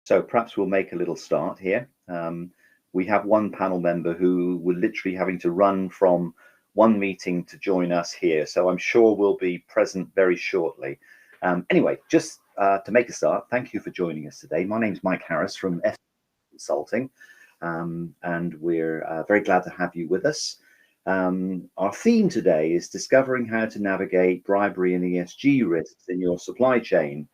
So perhaps we'll make a little start here. We have one panel member who will literally having to run from one meeting to join us here. So I'm sure we'll be present very shortly. Anyway, just to make a start, thank you for joining us today. My name's Mike Harris from F Consulting, and we're very glad to have you with us. Our theme today is discovering how to navigate bribery and ESG risks in your supply chain.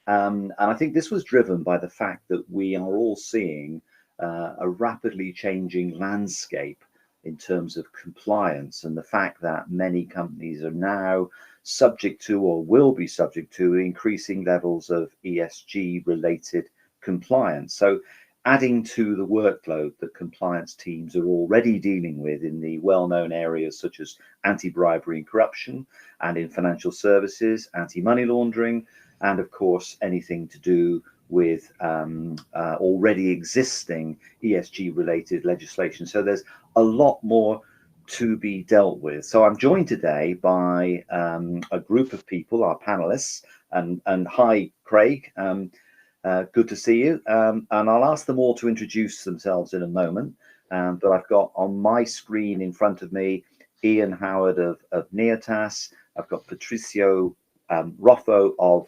And I think this was driven by the fact that we are all seeing a rapidly changing landscape in terms of compliance, and the fact that many companies are now subject to or will be subject to increasing levels of ESG related compliance. So adding to the workload that compliance teams are already dealing with in the well-known areas such as anti-bribery and corruption, and in financial services, anti-money laundering, and of course anything to do with already existing ESG related legislation. So there's a lot more to be dealt with. So I'm joined today by a group of people, our panelists, and hi Craig, good to see you, and I'll ask them all to introduce themselves in a moment, but I've got on my screen in front of me Ian Howard of Neotas, I've got Patricio Roffo of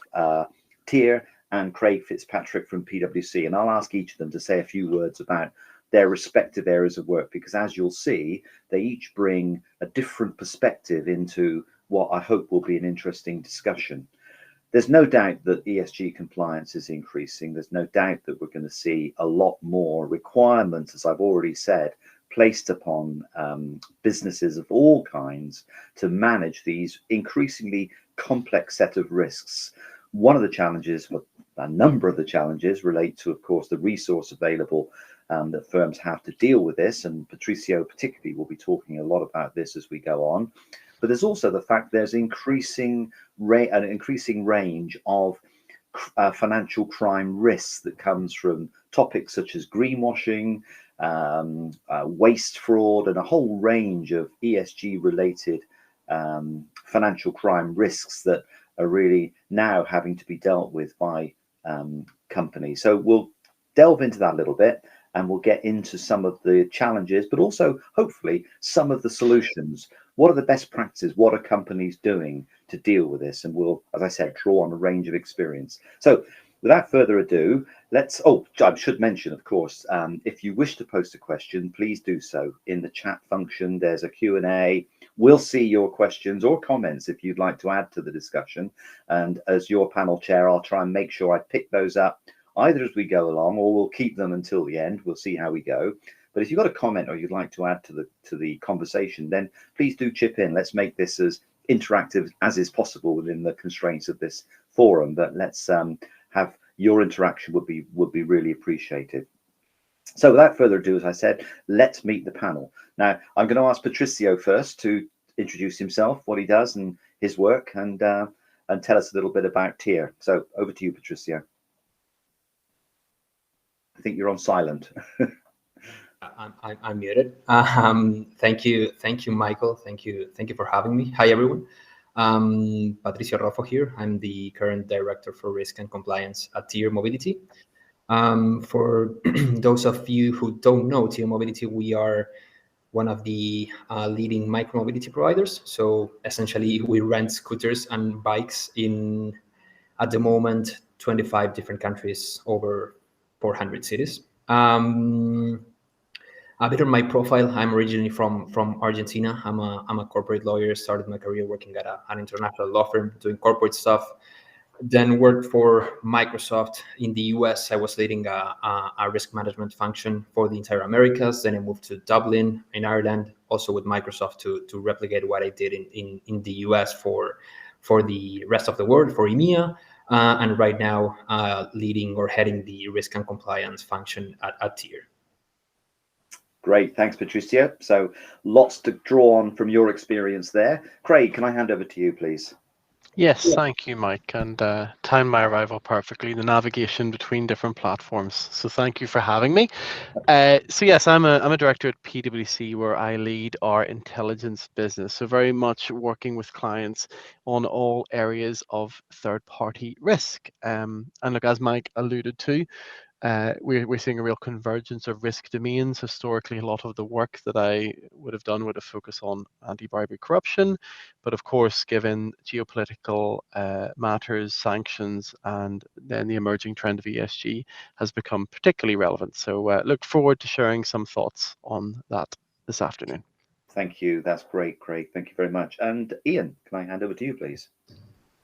TIR, and Craig Fitzpatrick from PwC, and I'll ask each of them to say a few words about their respective areas of work, because as you'll see, they each bring a different perspective into what I hope will be an interesting discussion. There's no doubt that ESG compliance is increasing. There's no doubt that we're going to see a lot more requirements, as I've already said, placed upon businesses of all kinds to manage these increasingly complex set of risks. One of the challenges, well, a number of the challenges relate to, of course, the resource available that firms have to deal with this, and Patricio particularly will be talking a lot about this as we go on. But there's also the fact there's an increasing range of financial crime risks that comes from topics such as greenwashing, waste fraud, and a whole range of ESG related financial crime risks that are really now having to be dealt with by companies. So we'll delve into that a little bit, and we'll get into some of the challenges, but also hopefully some of the solutions. What are the best practices? What are companies doing to deal with this? And we'll, as I said, draw on a range of experience. So without further ado, let's, I should mention, of course, if you wish to post a question, please do so in the chat function. There's a Q&A. We'll see your questions or comments if you'd like to add to the discussion. And as your panel chair, I'll try and make sure I pick those up either as we go along, or we'll keep them until the end. We'll see how we go. But if you've got a comment or you'd like to add to the conversation, then please do chip in. Let's make this as interactive as is possible within the constraints of this forum. But let's have your interaction would be really appreciated. So without further ado, as I said, let's meet the panel. Now, I'm going to ask Patricio first to introduce himself, what he does and his work, and tell us a little bit about TIR. So over to you, Patricio. I think you're on silent. I'm muted. Thank you, Michael. Thank you for having me. Hi, everyone. Patricio Roffo here. I'm the current director for risk and compliance at TIR Mobility. For those of you who don't know TIR Mobility, we are one of the leading micromobility providers. So essentially, we rent scooters and bikes in, at the moment, 25 different countries, over 400 cities. A bit of my profile: I'm originally from Argentina. I'm a corporate lawyer. Started my career working at an international law firm doing corporate stuff. Then worked for Microsoft in the US. I was leading a risk management function for the entire Americas. Then I moved to Dublin in Ireland, also with Microsoft to replicate what I did in the US for the rest of the world, for EMEA. And right now leading or heading the risk and compliance function at TIR. Great, thanks, Patricio. So lots to draw on from your experience there. Craig, can I hand over to you, please? Yes, thank you, Mike, and timed my arrival perfectly, the navigation between different platforms. So thank you for having me. So yes, I'm a director at PwC, where I lead our intelligence business. So very much working with clients on all areas of third-party risk. And look, as Mike alluded to, We're seeing a real convergence of risk domains. Historically, a lot of the work that I would have done would have focused on anti-bribery corruption, but of course, given geopolitical matters, sanctions, and then the emerging trend of ESG has become particularly relevant. So look forward to sharing some thoughts on that this afternoon. Thank you. That's great, Craig. Thank you very much. And Ian, can I hand over to you, please?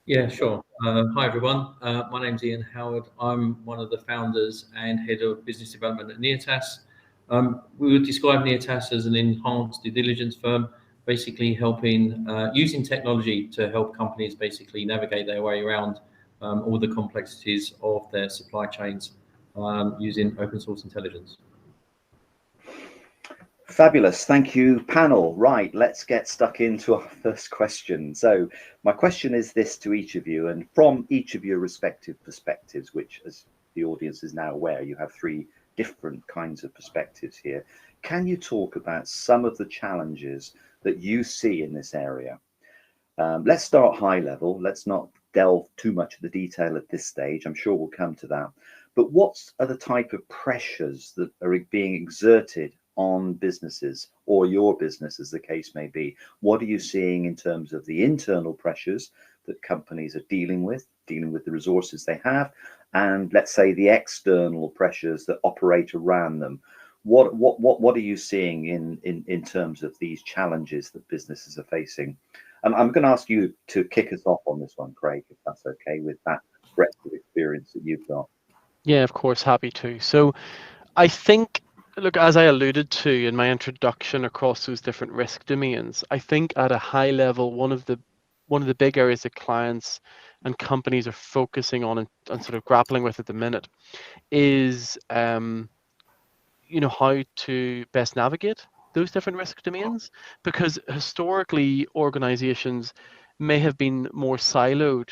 Yeah, sure. Hi, everyone. My name's Ian Howard. I'm one of the founders and head of business development at Neotas. We would describe Neotas as an enhanced due diligence firm, basically helping, using technology to help companies basically navigate their way around all the complexities of their supply chains using open source intelligence. Fabulous. Thank you, panel. Right, let's get stuck into our first question. So my question is this to each of you, and from each of your respective perspectives, which, as the audience is now aware, you have 3 different kinds of perspectives here. Can you talk about some of the challenges that you see in this area? Let's start high level. Let's not delve too much into the detail at this stage. I'm sure we'll come to that. But what are the type of pressures that are being exerted on businesses, or your business as the case may be? What are you seeing in terms of the internal pressures that companies are dealing with the resources they have, and let's say the external pressures that operate around them? What are you seeing in terms of these challenges that businesses are facing? I'm going to ask you to kick us off on this one, Craig, if that's okay, with that breadth of experience that you've got. Yeah, of course, happy to. So I think, look, as I alluded to in my introduction across those different risk domains, I think at a high level, one of the big areas that clients and companies are focusing on and sort of grappling with at the minute is, how to best navigate those different risk domains, because historically organizations may have been more siloed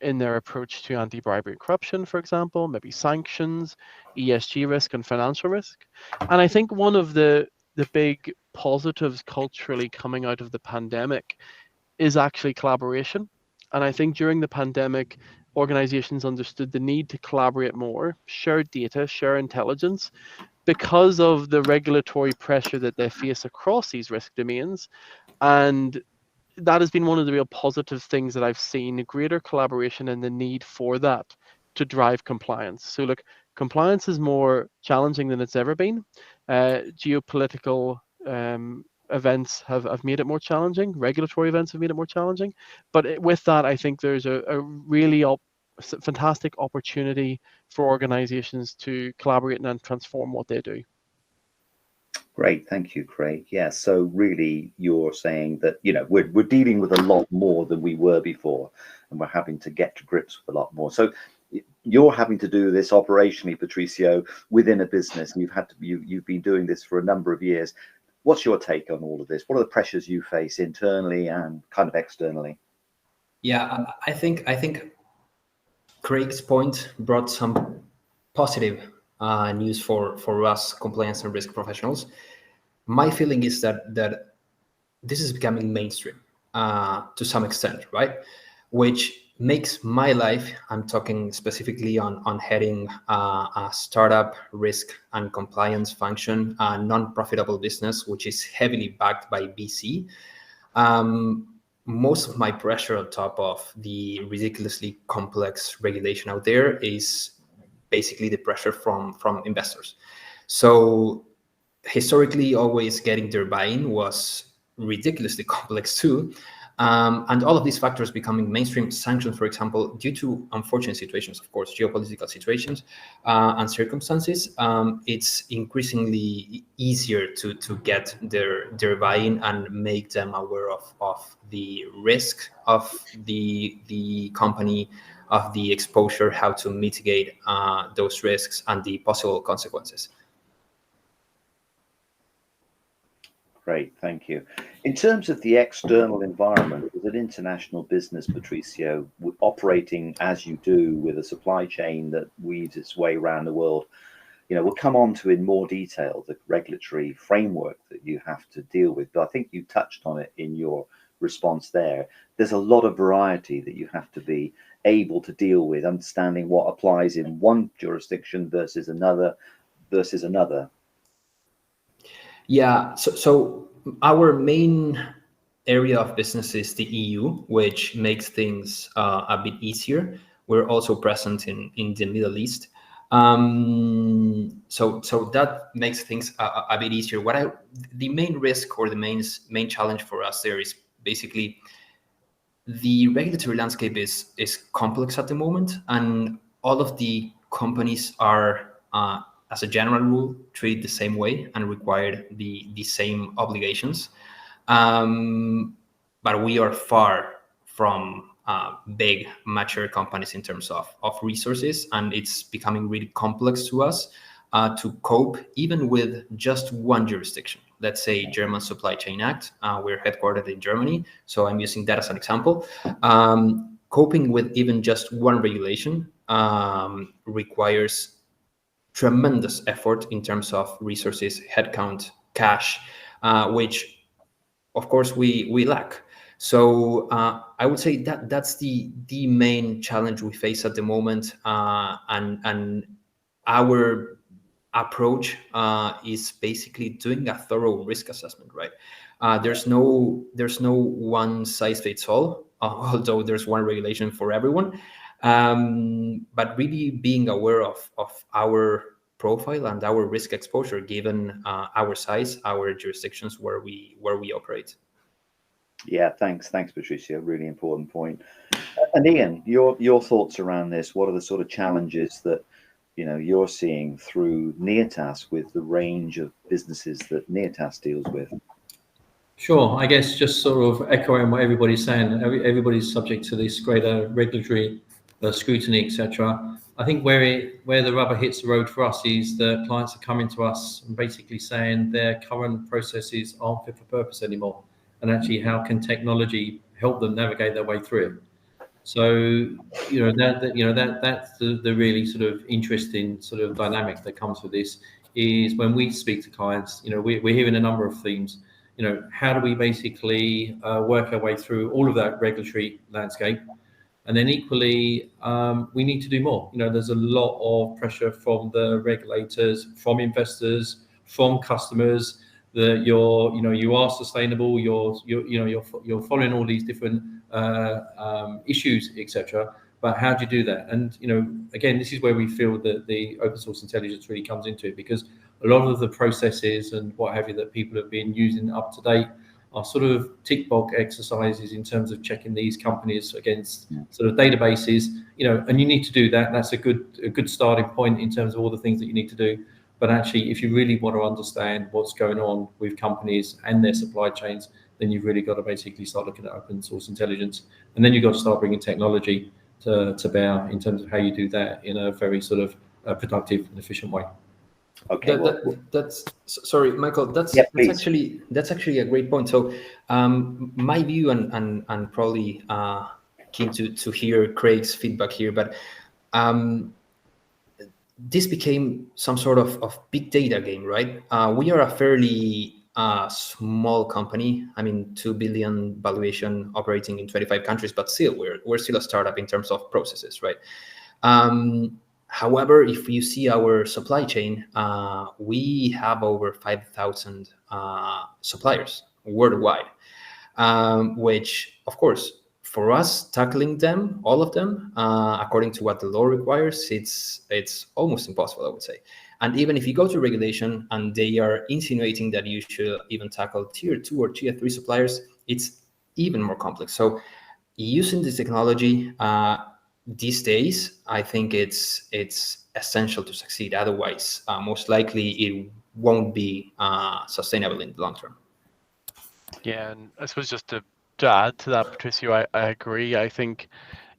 in their approach to anti-bribery and corruption, for example, maybe sanctions, ESG risk, and financial risk. And I think one of the big positives culturally coming out of the pandemic is actually collaboration. And I think during the pandemic, organizations understood the need to collaborate more, share data, share intelligence, because of the regulatory pressure that they face across these risk domains. And that has been one of the real positive things that I've seen, greater collaboration and the need for that to drive compliance. So look, compliance is more challenging than it's ever been. Geopolitical events have made it more challenging. Regulatory events have made it more challenging. But with that, I think there's a really fantastic opportunity for organizations to collaborate and transform what they do. Great, thank you, Craig. Yeah, so really you're saying that, we're dealing with a lot more than we were before, and we're having to get to grips with a lot more. So you're having to do this operationally, Patricio, within a business, and you've been doing this for a number of years. What's your take on all of this? What are the pressures you face internally and kind of externally? Yeah, I think Craig's point brought some positive news for us compliance and risk professionals. My feeling is that this is becoming mainstream to some extent, right? Which makes my life, I'm talking specifically on heading a startup risk and compliance function, a non-profitable business, which is heavily backed by VC. Most of my pressure on top of the ridiculously complex regulation out there is basically the pressure from investors. So historically, always getting their buy-in was ridiculously complex too. And all of these factors becoming mainstream, sanctions, for example, due to unfortunate situations, of course, geopolitical situations and circumstances, it's increasingly easier to get their buy-in and make them aware of the risk of the company, of the exposure, how to mitigate those risks and the possible consequences. Great, thank you. In terms of the external environment, as an international business, Patricio, operating as you do with a supply chain that weaves its way around the world, we'll come on to in more detail the regulatory framework that you have to deal with. But I think you touched on it in your response there. There's a lot of variety that you have to be able to deal with, understanding what applies in one jurisdiction versus another. Yeah, so our main area of business is the EU, which makes things a bit easier. We're also present in the Middle East. So that makes things a bit easier. The main risk or the main challenge for us there is basically the regulatory landscape is complex at the moment, and all of the companies are, as a general rule, treated the same way and require the same obligations. But we are far from big mature companies in terms of resources, and it's becoming really complex to us to cope even with just one jurisdiction. Let's say German Supply Chain Act. We're headquartered in Germany, so I'm using that as an example. Coping with even just one regulation requires tremendous effort in terms of resources, headcount, cash, which of course we lack. So I would say that that's the main challenge we face at the moment, and our approach is basically doing a thorough risk assessment, right? There's no one size fits all, although there's one regulation for everyone. But really being aware of our profile and our risk exposure, given our size, our jurisdictions where we operate. Yeah, thanks, Patricia. Really important point. And Ian, your thoughts around this? What are the sort of challenges that you're seeing through Neotas with the range of businesses that Neotas deals with? Sure. I guess just sort of echoing what everybody's saying, everybody's subject to this greater regulatory scrutiny, etc. I think where the rubber hits the road for us is that clients are coming to us and basically saying their current processes aren't fit for purpose anymore, and actually how can technology help them navigate their way through it. So that's the really sort of interesting sort of dynamic that comes with this is when we speak to clients, we're hearing a number of themes. How do we basically work our way through all of that regulatory landscape? And then equally, we need to do more. There's a lot of pressure from the regulators, from investors, from customers that you are sustainable. You're following all these different issues, etc. But how do you do that? And again, this is where we feel that the open source intelligence really comes into it, because a lot of the processes and what have you that people have been using up to date are sort of tick box exercises in terms of checking these companies against sort of databases, and you need to do that. That's a good starting point in terms of all the things that you need to do. But actually, if you really want to understand what's going on with companies and their supply chains, then you've really got to basically start looking at open source intelligence. And then you've got to start bringing technology to bear in terms of how you do that in a very sort of productive and efficient way. Okay, that's sorry, Michael. That's actually a great point. So, my view and probably keen to hear Craig's feedback here, but this became some sort of big data game, right? We are a fairly small company. I mean, 2 billion valuation, operating in 25 countries, but still, we're still a startup in terms of processes, right? However, if you see our supply chain, we have over 5,000 suppliers worldwide, which, of course, for us, tackling them, all of them, according to what the law requires, it's almost impossible, I would say. And even if you go to regulation and they are insinuating that you should even tackle tier 2 or tier 3 suppliers, it's even more complex. So using this technology these days, I think it's essential to succeed. Otherwise, most likely it won't be sustainable in the long term. Yeah, and I suppose just to add to that, Patricio, I agree. I think,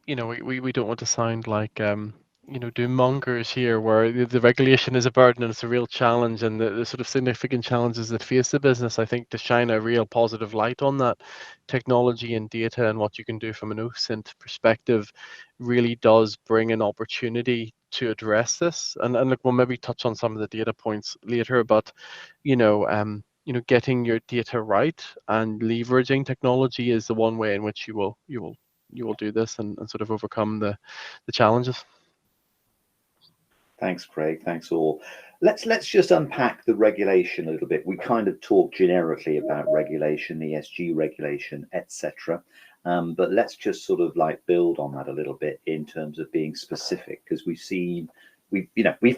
we don't want to sound like, doom mongers here, where the regulation is a burden and it's a real challenge, and the sort of significant challenges that face the business. I think to shine a real positive light on that, technology and data and what you can do from an OSINT perspective really does bring an opportunity to address this. And look, we'll maybe touch on some of the data points later, but getting your data right and leveraging technology is the one way in which you will do this and sort of overcome the challenges. Thanks, Craig. Thanks all. Let's just unpack the regulation a little bit. We kind of talk generically about regulation, ESG regulation, etc. But let's just sort of like build on that a little bit in terms of being specific, because we've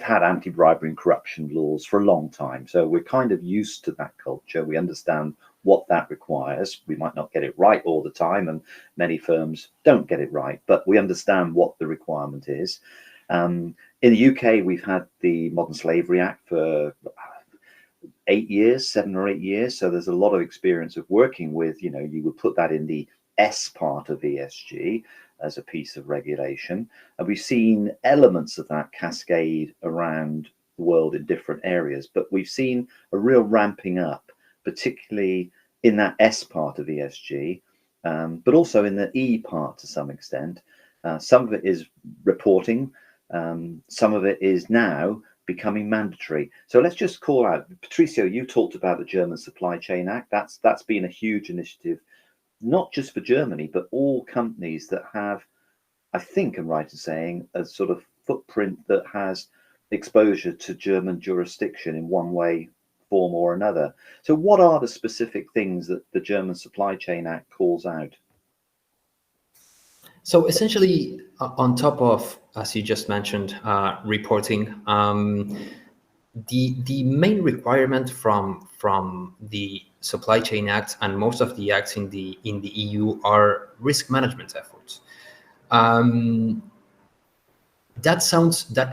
had anti-bribery and corruption laws for a long time, so we're kind of used to that culture. We understand what that requires. We might not get it right all the time, and many firms don't get it right, but we understand what the requirement is. In the UK, we've had the Modern Slavery Act for 7 or 8 years. So there's a lot of experience of working with, you would put that in the S part of ESG as a piece of regulation. And we've seen elements of that cascade around the world in different areas, but we've seen a real ramping up, particularly in that S part of ESG, but also in the E part to some extent. Some of it is reporting. Some of it is now becoming mandatory. So let's just call out, Patricio, you talked about the German Supply Chain Act. That's been a huge initiative, not just for Germany, but all companies that have, I think I'm right in saying, a sort of footprint that has exposure to German jurisdiction in one way, form or another. So what are the specific things that the German Supply Chain Act calls out? So essentially, on top of, as you just mentioned, reporting, the main requirement from the Supply Chain Act and most of the acts in the EU are risk management efforts. That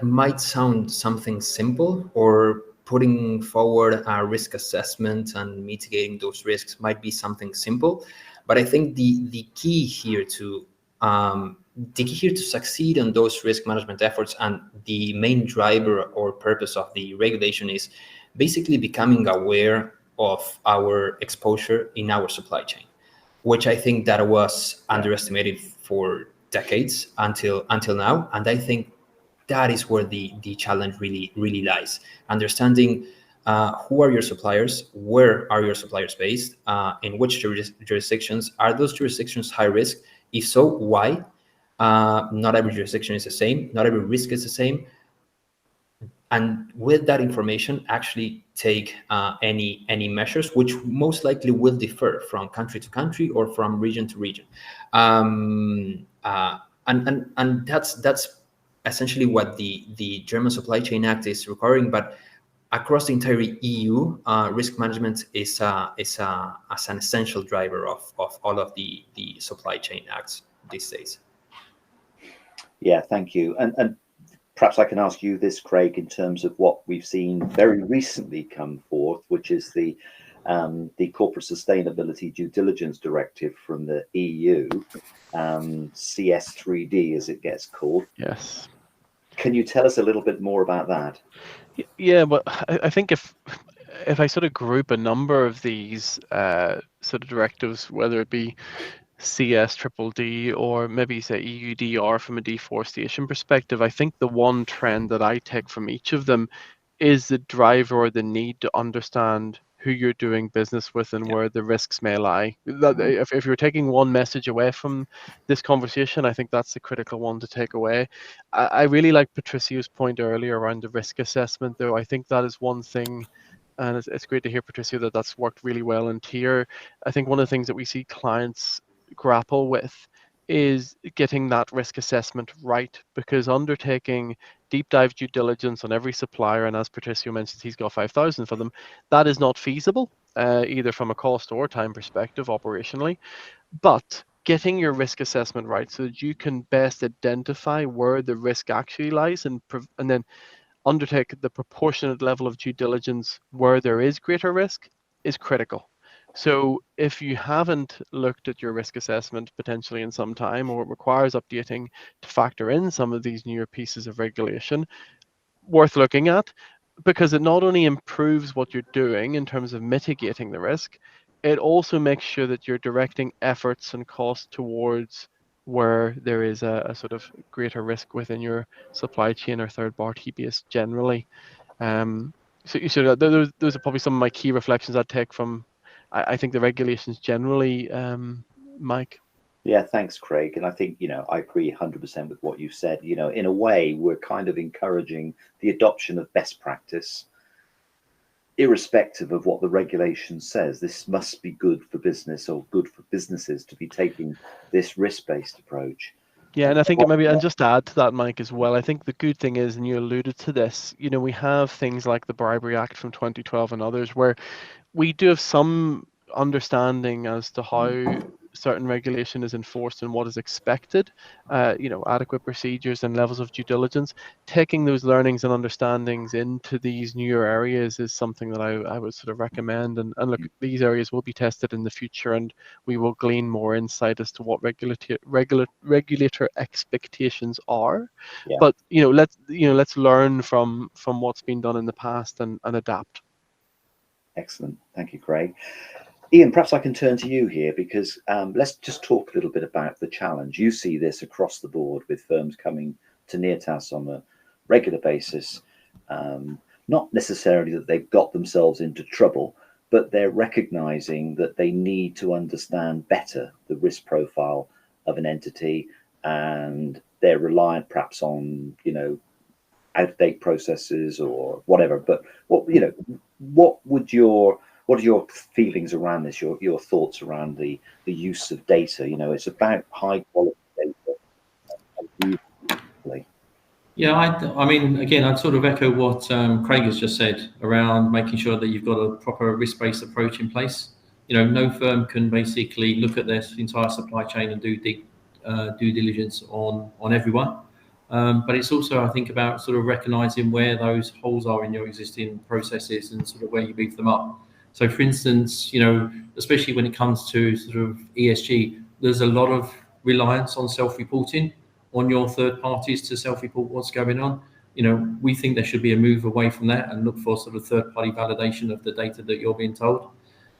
might sound something simple, or putting forward a risk assessment and mitigating those risks might be something simple, but I think the key here to succeed on those risk management efforts, and the main driver or purpose of the regulation, is basically becoming aware of our exposure in our supply chain, which I think that was underestimated for decades until now. And I think that is where the challenge really lies. Understanding who are your suppliers, where are your suppliers based, in which jurisdictions, are those jurisdictions high risk? If so, why? Not every jurisdiction is the same, not every risk is the same. And with that information, actually take any measures, which most likely will differ from country to country or from region to region. And that's essentially what the German Supply Chain Act is requiring. But across the entire EU, risk management is as an essential driver of all of the supply chain acts these days. Yeah, thank you. And perhaps I can ask you this, Craig, in terms of what we've seen very recently come forth, which is the Corporate Sustainability Due Diligence Directive from the EU, CS3D as it gets called. Yes. Can you tell us a little bit more about that? Yeah, well, I think if I sort of group a number of these sort of directives, whether it be CS-DDD or maybe say EUDR from a deforestation perspective, I think the one trend that I take from each of them is the drive or the need to understand who you're doing business with and where the risks may lie. If you're taking one message away from this conversation, I think that's the critical one to take away. I really like Patricio's point earlier around the risk assessment, though. I think that is one thing, and it's great to hear, Patricio, that that's worked really well in TIER. I think one of the things that we see clients grapple with is getting that risk assessment right, because undertaking deep dive due diligence on every supplier, and as Patricio mentioned, he's got 5,000 for them, that is not feasible, either from a cost or time perspective operationally. But getting your risk assessment right so that you can best identify where the risk actually lies, and then undertake the proportionate level of due diligence where there is greater risk, is critical. So if you haven't looked at your risk assessment potentially in some time, or it requires updating to factor in some of these newer pieces of regulation, worth looking at, because it not only improves what you're doing in terms of mitigating the risk, it also makes sure that you're directing efforts and costs towards where there is a sort of greater risk within your supply chain or third party base generally. So those are probably some of my key reflections I'd take from, I think, the regulations generally, Mike. Yeah, thanks, Craig. And I think, I agree 100% with what you've said. In a way, we're kind of encouraging the adoption of best practice, irrespective of what the regulation says. This must be good for business or good for businesses to be taking this risk-based approach. Yeah, and I think maybe, and just to add to that, Mike, as well, I think the good thing is, and you alluded to this, we have things like the Bribery Act from 2012 and others where we do have some understanding as to how certain regulation is enforced and what is expected, adequate procedures and levels of due diligence. Taking those learnings and understandings into these newer areas is something that I would sort of recommend. And look, these areas will be tested in the future, and we will glean more insight as to what regulator expectations are. Yeah. But let's learn from what's been done in the past and adapt. Excellent. Thank you, Craig. Ian, perhaps I can turn to you here, because let's just talk a little bit about the challenge. You see this across the board with firms coming to Neotas on a regular basis. Not necessarily that they've got themselves into trouble, but they're recognizing that they need to understand better the risk profile of an entity, and they're reliant perhaps on, out-of-date processes or whatever. But what are your feelings around this? Your thoughts around the use of data? It's about high quality data. Yeah, I mean, again, I'd sort of echo what Craig has just said around making sure that you've got a proper risk-based approach in place. No firm can basically look at their entire supply chain and do due diligence on everyone. But it's also, I think, about sort of recognizing where those holes are in your existing processes and sort of where you beef them up. So, for instance, especially when it comes to sort of ESG, there's a lot of reliance on self-reporting, on your third parties to self-report what's going on. We think there should be a move away from that and look for sort of third-party validation of the data that you're being told.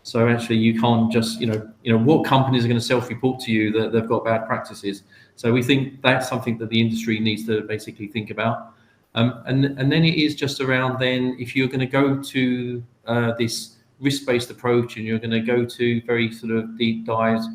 So actually, you can't just, what companies are going to self-report to you that they've got bad practices? So we think that's something that the industry needs to basically think about. And then it is just around then, if you're going to go to this risk-based approach and you're going to go to very sort of deep dives,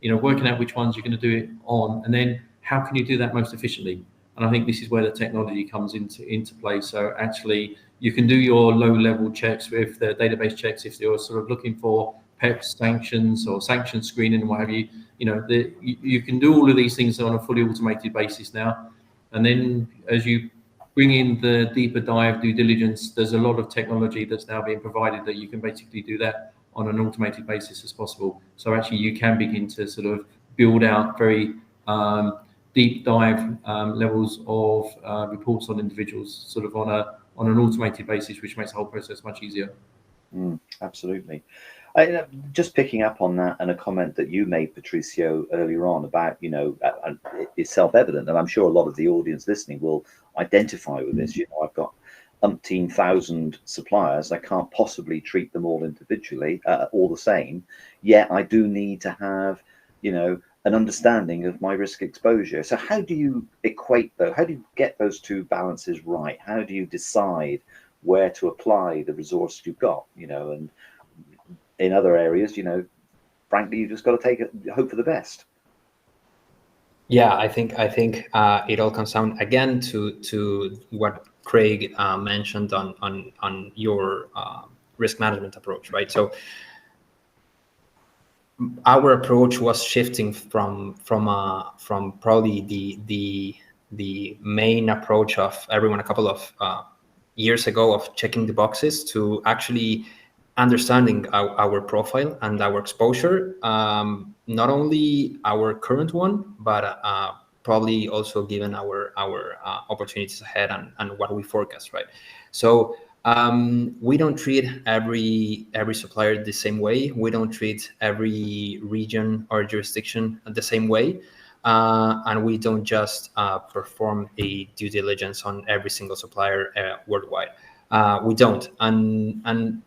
working out which ones you're going to do it on, and then how can you do that most efficiently? And I think this is where the technology comes into play. So actually, you can do your low-level checks with the database checks if you're sort of looking for PEPs, sanctions, or sanction screening and what have you. You can do all of these things on a fully automated basis now. And then as you bring in the deeper dive due diligence, there's a lot of technology that's now being provided that you can basically do that on an automated basis as possible. So actually, you can begin to sort of build out very deep dive levels of reports on individuals sort of on an automated basis, which makes the whole process much easier. Absolutely. Just picking up on that and a comment that you made, Patricio, earlier on about, it's self-evident, and I'm sure a lot of the audience listening will identify with this. I've got umpteen thousand suppliers. I can't possibly treat them all individually, all the same. Yet I do need to have, an understanding of my risk exposure. So how do you equate though? How do you get those two balances right? How do you decide where to apply the resource you've got? And in other areas, frankly, you just got to hope for the best. Yeah, I think it all comes down again to what Craig mentioned on your risk management approach, right? So our approach was shifting from probably the main approach of everyone a couple of years ago of checking the boxes to actually understanding our profile and our exposure, not only our current one, but probably also given our opportunities ahead and what we forecast, right? So we don't treat every supplier the same way. We don't treat every region or jurisdiction the same way. And we don't just perform a due diligence on every single supplier worldwide. We don't. And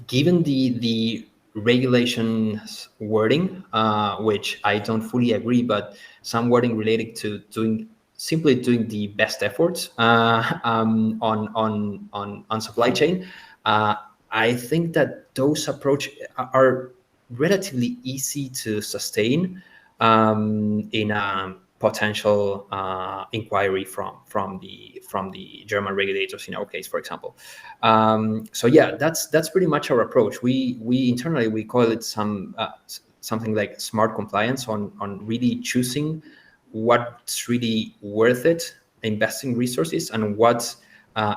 given the regulations wording, which I don't fully agree, but some wording related to doing simply doing the best efforts on supply chain. I think that those approach are relatively easy to sustain in a potential inquiry from the German regulators in our case, for example. So yeah, that's pretty much our approach. We internally we call it something like smart compliance on really choosing what's really worth it investing resources and what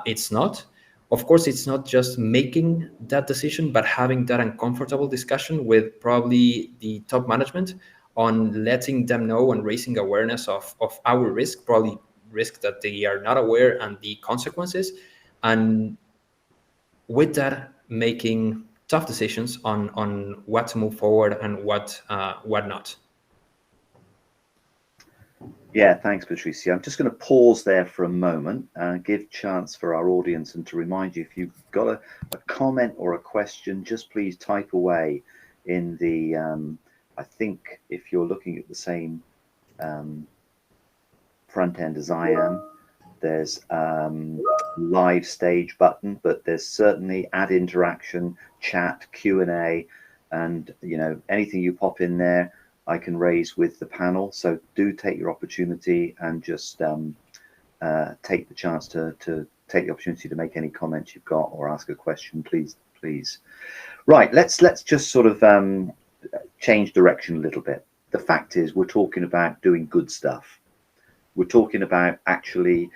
it's not. Of course, it's not just making that decision, but having that uncomfortable discussion with probably the top management on letting them know and raising awareness of our risk, probably risk that they are not aware and the consequences. And with that, making tough decisions on what to move forward and what not. Yeah, thanks, Patricia. I'm just going to pause there for a moment and give chance for our audience and to remind you, if you've got a comment or a question, just please type away in the, I think if you're looking at the same front end as I am, there's live stage button, but there's certainly add interaction, chat, Q&A, and anything you pop in there, I can raise with the panel. So do take your opportunity and just take the chance to take the opportunity to make any comments you've got or ask a question, please. Right, let's just sort of change direction a little bit. The fact is, we're talking about doing good stuff. We're talking about actually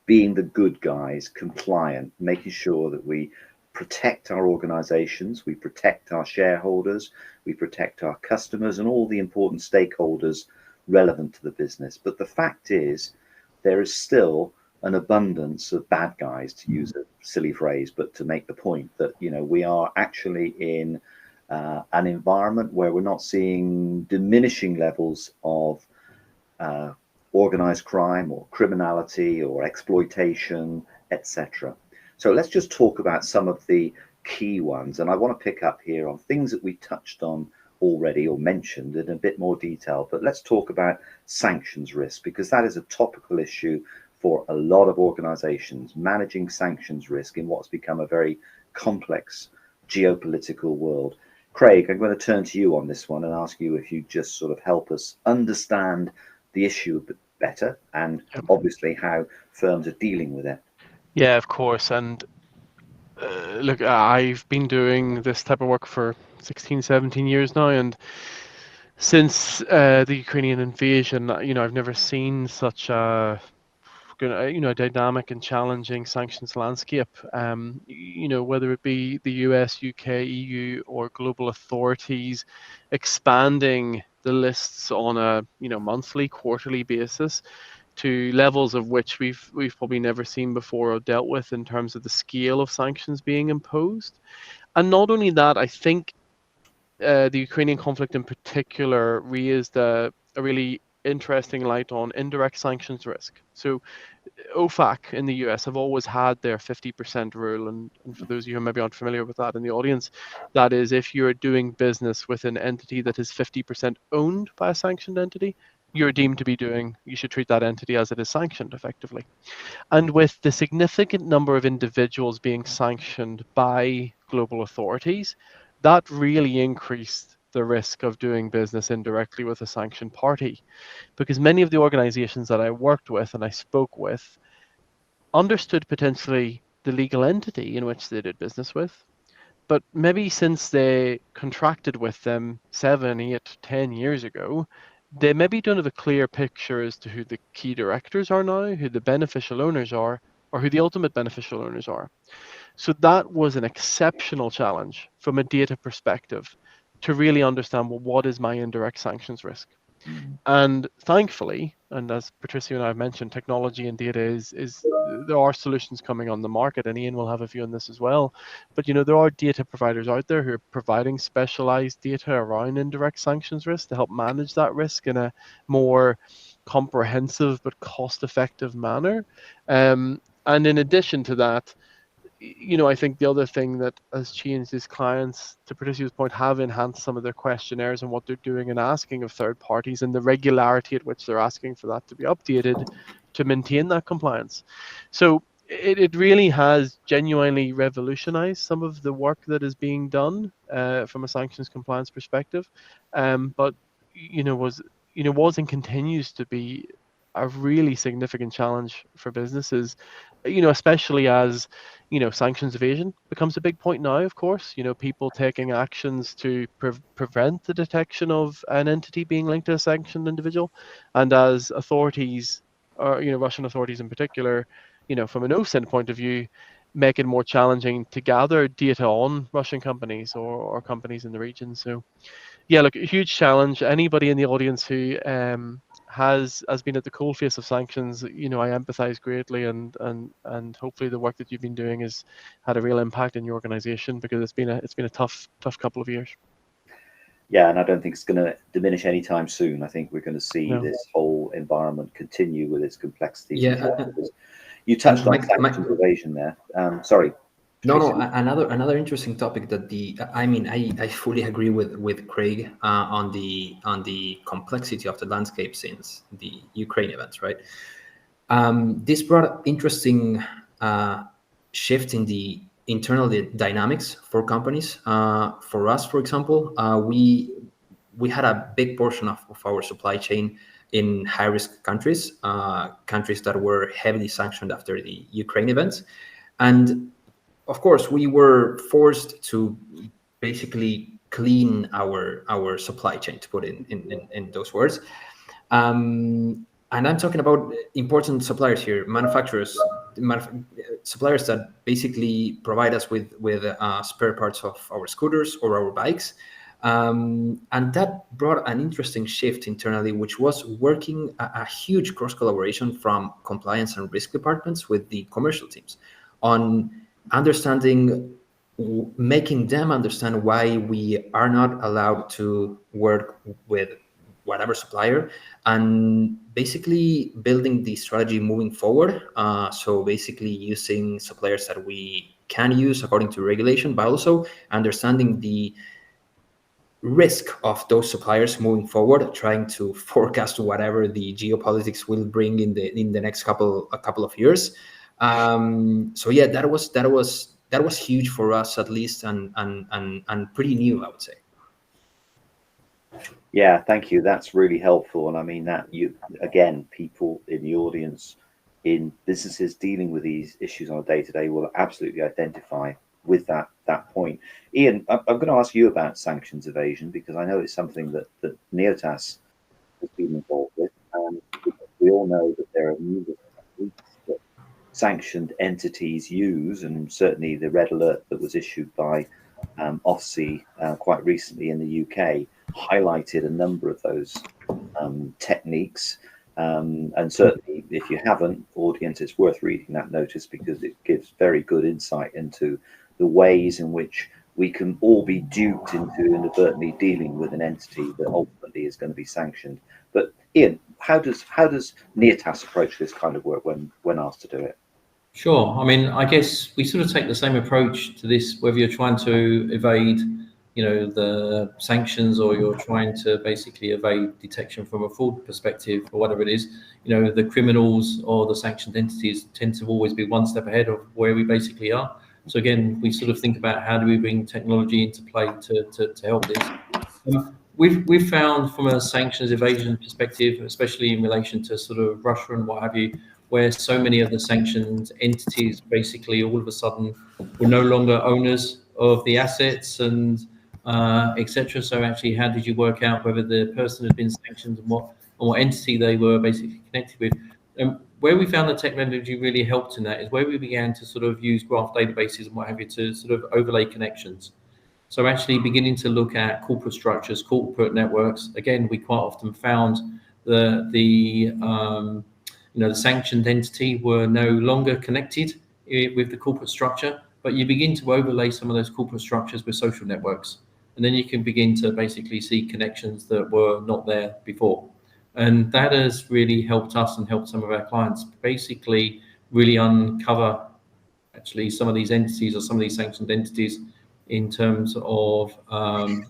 being the good guys, compliant, making sure that we protect our organizations, we protect our shareholders, we protect our customers and all the important stakeholders relevant to the business. But the fact is, there is still an abundance of bad guys, to use a silly phrase, but to make the point that, we are actually in an environment where we're not seeing diminishing levels of organized crime or criminality or exploitation, etc. So let's just talk about some of the key ones. And I want to pick up here on things that we touched on already or mentioned in a bit more detail. But let's talk about sanctions risk, because that is a topical issue for a lot of organizations, managing sanctions risk in what's become a very complex geopolitical world. Craig, I'm going to turn to you on this one and ask you if you just sort of help us understand the issue a bit better and obviously how firms are dealing with it. Yeah, of course. And look, I've been doing this type of work for 16, 17 years now, and since the Ukrainian invasion, I've never seen such a dynamic and challenging sanctions landscape. Whether it be the US, UK, EU, or global authorities expanding the lists on a monthly, quarterly basis to levels of which we've probably never seen before or dealt with in terms of the scale of sanctions being imposed. And not only that, I think the Ukrainian conflict in particular raised a really interesting light on indirect sanctions risk. So OFAC in the US have always had their 50% rule, and for those of you who maybe aren't familiar with that in the audience, that is, if you're doing business with an entity that is 50% owned by a sanctioned entity, you should treat that entity as it is sanctioned effectively. And with the significant number of individuals being sanctioned by global authorities, that really increased the risk of doing business indirectly with a sanctioned party, because many of the organizations that I worked with and I spoke with understood potentially the legal entity in which they did business with, but maybe since they contracted with them 7, 8, 10 years ago, they maybe don't have a clear picture as to who the key directors are now, who the beneficial owners are, or who the ultimate beneficial owners are. So that was an exceptional challenge from a data perspective to really understand, well, what is my indirect sanctions risk? And thankfully, and as Patricia and I have mentioned, technology and data is there are solutions coming on the market, and Ian will have a view on this as well. But there are data providers out there who are providing specialized data around indirect sanctions risk to help manage that risk in a more comprehensive but cost-effective manner. And in addition to that, I think the other thing that has changed is clients, to Patricia's point, have enhanced some of their questionnaires and what they're doing and asking of third parties, and the regularity at which they're asking for that to be updated to maintain that compliance. So it really has genuinely revolutionized some of the work that is being done from a sanctions compliance perspective, but was and continues to be a really significant challenge for businesses, especially as sanctions evasion becomes a big point now, of course. People taking actions to prevent the detection of an entity being linked to a sanctioned individual, and as authorities, or Russian authorities in particular, from an OSINT point of view, make it more challenging to gather data on Russian companies or companies in the region. So yeah, look, a huge challenge. Anybody in the audience who has been at the coalface of sanctions, I empathize greatly, and hopefully the work that you've been doing has had a real impact in your organization, because it's been a tough couple of years. Yeah, and I don't think it's going to diminish anytime soon. I think we're going to see this whole environment continue with its complexities. Yeah, you touched on sanctions evasion there. Sorry. No, another interesting topic that I fully agree with Craig on the complexity of the landscape since the Ukraine events, right? This brought interesting shift in the internal dynamics for companies. For us, for example, we had a big portion of our supply chain in high-risk countries, countries that were heavily sanctioned after the Ukraine events, and of course, we were forced to basically clean our supply chain, to put it in those words. And I'm talking about important suppliers here, manufacturers, suppliers that basically provide us with spare parts of our scooters or our bikes. And that brought an interesting shift internally, which was working a huge cross collaboration from compliance and risk departments with the commercial teams on understanding, making them understand why we are not allowed to work with whatever supplier, and basically building the strategy moving forward. So basically using suppliers that we can use according to regulation, but also understanding the risk of those suppliers moving forward, trying to forecast whatever the geopolitics will bring in the next couple of years. So yeah, that was huge for us, at least, and pretty new, I would say. Yeah, thank you. That's really helpful. And I mean that people in the audience, in businesses dealing with these issues on a day-to-day, will absolutely identify with that point. Ian, I'm going to ask you about sanctions evasion, because I know it's something that Neotas has been involved with. We all know that there are numerous techniques that sanctioned entities use, and certainly the red alert that was issued by OSINT quite recently in the UK highlighted a number of those techniques. And certainly, if you haven't, audience, it's worth reading that notice, because it gives very good insight into the ways in which we can all be duped into inadvertently dealing with an entity that ultimately is going to be sanctioned. But Ian, how does Neotas approach this kind of work when asked to do it? Sure. I mean, I guess we sort of take the same approach to this, whether you're trying to evade, the sanctions, or you're trying to basically evade detection from a fraud perspective, or whatever it is. The criminals or the sanctioned entities tend to always be one step ahead of where we basically are. So again, we sort of think about how do we bring technology into play to help this. We've found from a sanctions evasion perspective, especially in relation to sort of Russia and what have you, where so many of the sanctioned entities basically all of a sudden were no longer owners of the assets and etc. So actually, how did you work out whether the person had been sanctioned and what entity they were basically connected with? Where we found the technology really helped in that is where we began to sort of use graph databases and what have you to sort of overlay connections. So actually beginning to look at corporate structures, corporate networks. Again, we quite often found the sanctioned entity were no longer connected with the corporate structure, but you begin to overlay some of those corporate structures with social networks. And then you can begin to basically see connections that were not there before. And that has really helped us and helped some of our clients basically really uncover actually some of these entities or some of these sanctioned entities in terms of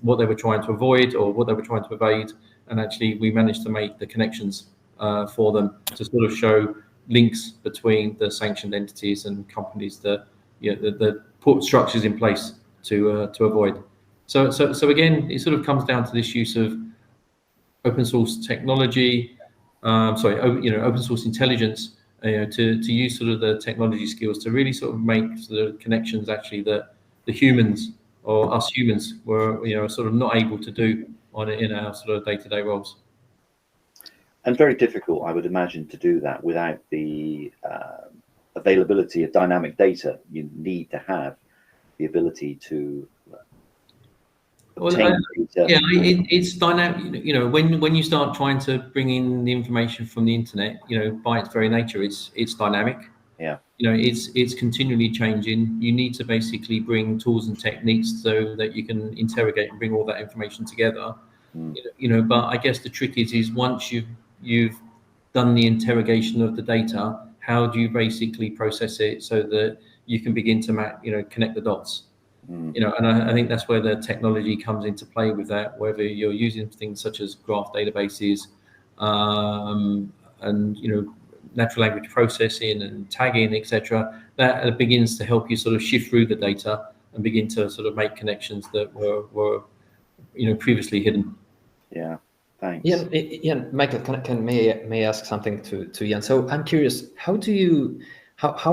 what they were trying to avoid or what they were trying to evade. And actually, we managed to make the connections for them to sort of show links between the sanctioned entities and companies that that put structures in place to avoid. So again, it sort of comes down to this use of open source technology, open source intelligence, to use sort of the technology skills to really sort of make the connections actually that the humans or us humans were sort of not able to do in our sort of day-to-day roles. And very difficult, I would imagine, to do that without the availability of dynamic data. You need to have the ability to obtain data. Yeah, it's dynamic. When you start trying to bring in the information from the internet, by its very nature, it's dynamic. Yeah. It's continually changing. You need to basically bring tools and techniques so that you can interrogate and bring all that information together. But I guess the trick is once you've done the interrogation of the data, how do you basically process it so that you can begin to connect the dots? And I think that's where the technology comes into play with that, whether you're using things such as graph databases, and natural language processing and tagging, etc. That begins to help you sort of shift through the data and begin to sort of make connections that were previously hidden. Yeah, thanks. Yeah, Michael, may I ask something to Ian? So I'm curious, how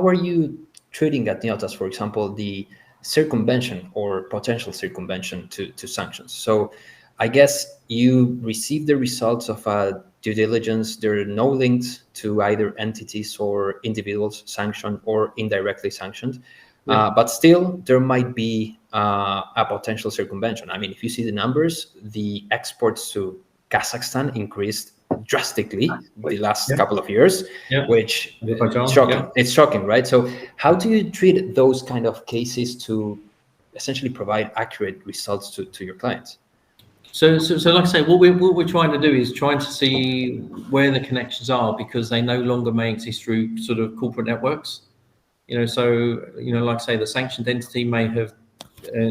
are you treating at Neotas, for example, the circumvention or potential circumvention to sanctions? So I guess you receive the results of a due diligence. There are no links to either entities or individuals sanctioned or indirectly sanctioned. But still, there might be a potential circumvention. I mean, if you see the numbers, the exports to Kazakhstan increased drastically the last couple of years, which is shocking. It's shocking, right? So how do you treat those kind of cases to essentially provide accurate results to your clients? So like I say, what we're trying to do is trying to see where the connections are, because they no longer may exist through sort of corporate networks. Like I say, the sanctioned entity may have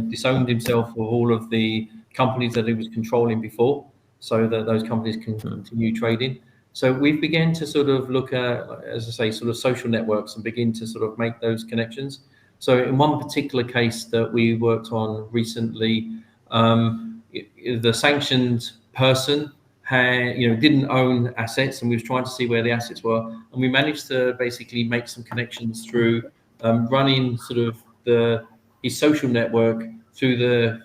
disowned himself of all of the companies that he was controlling before, so that those companies can continue trading. So we've begun to sort of look at, as I say, sort of social networks and begin to sort of make those connections. So in one particular case that we worked on recently, the sanctioned person didn't own assets, and we was trying to see where the assets were, and we managed to basically make some connections through running sort of his social network through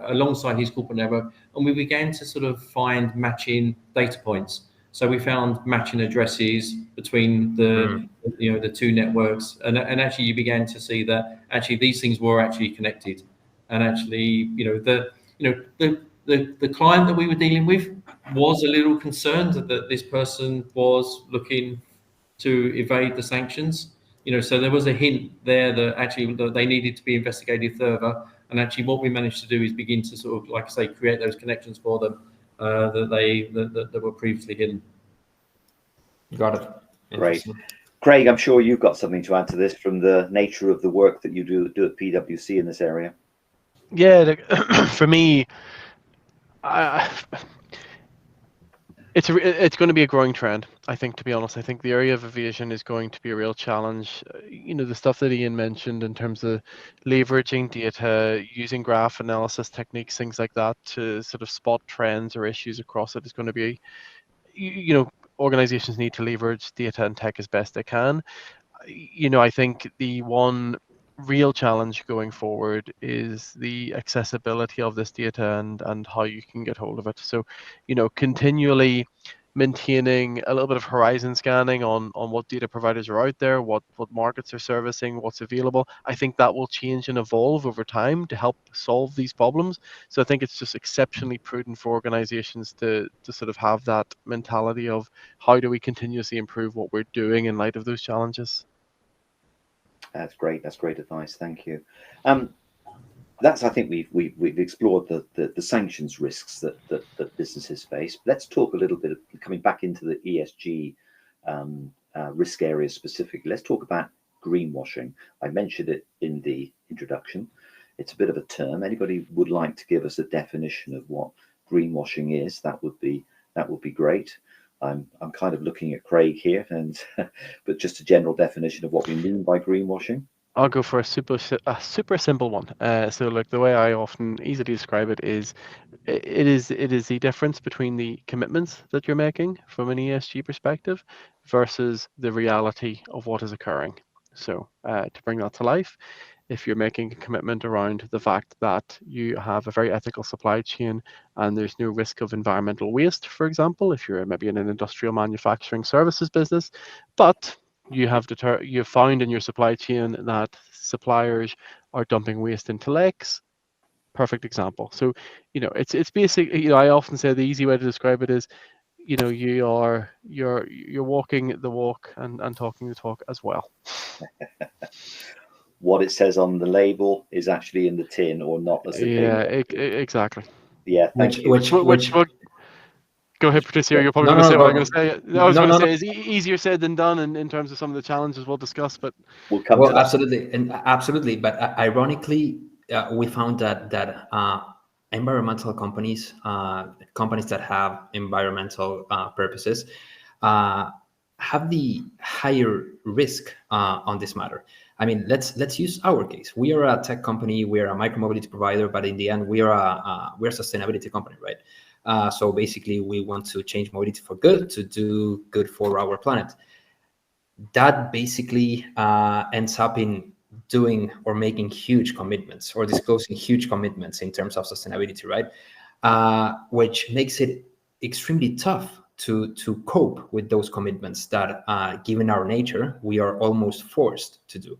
alongside his corporate network, and we began to sort of find matching data points. So we found matching addresses between the two networks, and actually you began to see that actually these things were actually connected, and actually the client that we were dealing with was a little concerned that this person was looking to evade the sanctions. So there was a hint there that actually they needed to be investigated further. And actually what we managed to do is begin to sort of, like I say, create those connections for them that were previously hidden. Got it. Great. Craig, I'm sure you've got something to add to this from the nature of the work that you do at PwC in this area. Yeah, for me, it's going to be a growing trend, I think, to be honest. I think the area of evasion is going to be a real challenge. The stuff that Ian mentioned in terms of leveraging data, using graph analysis techniques, things like that to sort of spot trends or issues across it is going to be, organizations need to leverage data and tech as best they can. I think the one real challenge going forward is the accessibility of this data and how you can get hold of it. So, continually maintaining a little bit of horizon scanning on what data providers are out there, what markets are servicing, what's available. I think that will change and evolve over time to help solve these problems. So I think it's just exceptionally prudent for organizations to sort of have that mentality of how do we continuously improve what we're doing in light of those challenges. That's great. That's great advice. Thank you. I think we've explored the sanctions risks that businesses face. Let's talk a little bit, coming back into the ESG risk areas specifically. Let's talk about greenwashing. I mentioned it in the introduction. It's a bit of a term. Anybody would like to give us a definition of what greenwashing is? That would be great. I'm kind of looking at Craig here, and but just a general definition of what we mean by greenwashing. I'll go for a super simple one. So like the way I often easily describe it is, it is the difference between the commitments that you're making from an ESG perspective versus the reality of what is occurring. So to bring that to life, if you're making a commitment around the fact that you have a very ethical supply chain and there's no risk of environmental waste, for example, if you're maybe in an industrial manufacturing services business, but you have found in your supply chain that suppliers are dumping waste into lakes. Perfect example. So, it's basic. I often say the easy way to describe it is, you're walking the walk and talking the talk as well. What it says on the label is actually in the tin, or not necessarily. Yeah, exactly. Yeah, thank you. Which go ahead, Patricia. You're probably going to say what I'm going to say. I was going to say is easier said than done in terms of some of the challenges we'll discuss, but we'll come to that. Absolutely. But ironically, we found that environmental companies that have environmental purposes have the higher risk on this matter. I mean, let's use our case. We are a tech company. We are a micromobility provider, but in the end, we're a sustainability company, right? So basically, we want to change mobility for good, to do good for our planet. That basically ends up in doing or making huge commitments or disclosing huge commitments in terms of sustainability, right? Which makes it extremely tough to cope with those commitments that, given our nature, we are almost forced to do.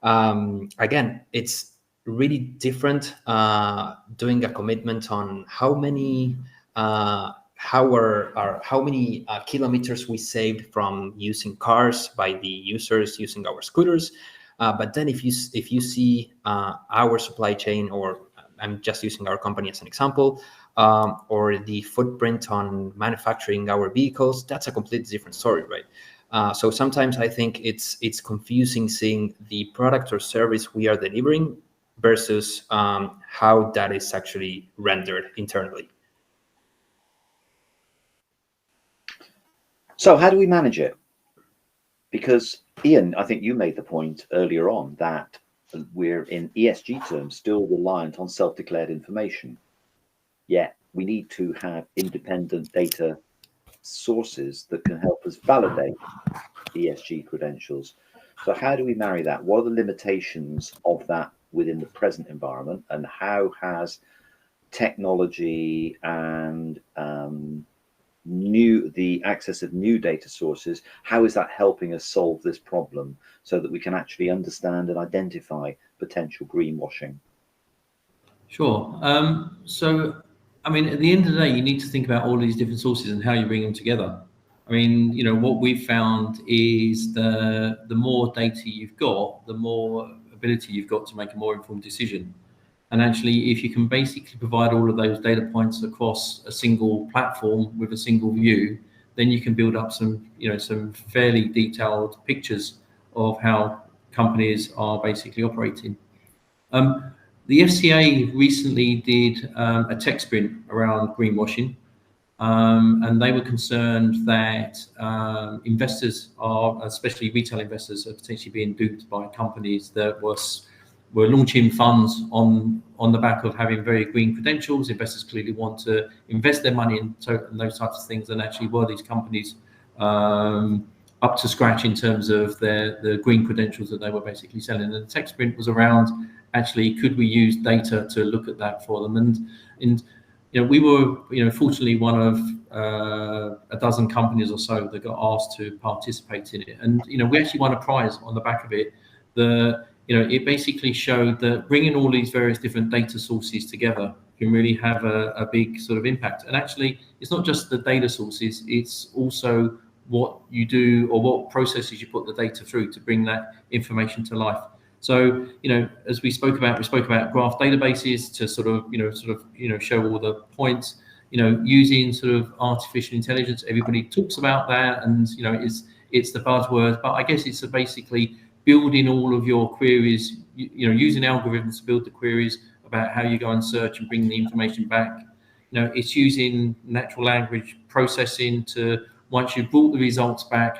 Again, it's really different doing a commitment on how many kilometers we saved from using cars by the users using our scooters. But then if you see our supply chain, or I'm just using our company as an example, or the footprint on manufacturing our vehicles, that's a completely different story, right? So sometimes I think it's confusing seeing the product or service we are delivering versus how that is actually rendered internally. So how do we manage it? Because Ian, I think you made the point earlier on that we're in ESG terms still reliant on self-declared information. Yet we need to have independent data sources that can help us validate ESG credentials. So how do we marry that? What are the limitations of that within the present environment, and how has technology and the access of new data sources, how is that helping us solve this problem so that we can actually understand and identify potential greenwashing? Sure. So, I mean, at the end of the day, you need to think about all these different sources and how you bring them together. I mean, what we've found is the more data you've got, the more ability you've got to make a more informed decision. And actually, if you can basically provide all of those data points across a single platform with a single view, then you can build up some fairly detailed pictures of how companies are basically operating. The FCA recently did a tech sprint around greenwashing, and they were concerned that investors especially retail investors, are potentially being duped by companies that were launching funds on the back of having very green credentials. Investors clearly want to invest their money in those types of things, and actually were these companies up to scratch in terms of the green credentials that they were basically selling. And the tech sprint was around, actually, could we use data to look at that for them? And we were fortunately one of a dozen companies or so that got asked to participate in it, and we actually won a prize on the back of it. It basically showed that bringing all these various different data sources together can really have a big sort of impact. And actually, it's not just the data sources, it's also what you do or what processes you put the data through to bring that information to life. So, as we spoke about graph databases to sort of show all the points, using sort of artificial intelligence. Everybody talks about that, and it's the buzzword, but I guess it's basically building all of your queries, using algorithms to build the queries about how you go and search and bring the information back. It's using natural language processing to, once you've brought the results back,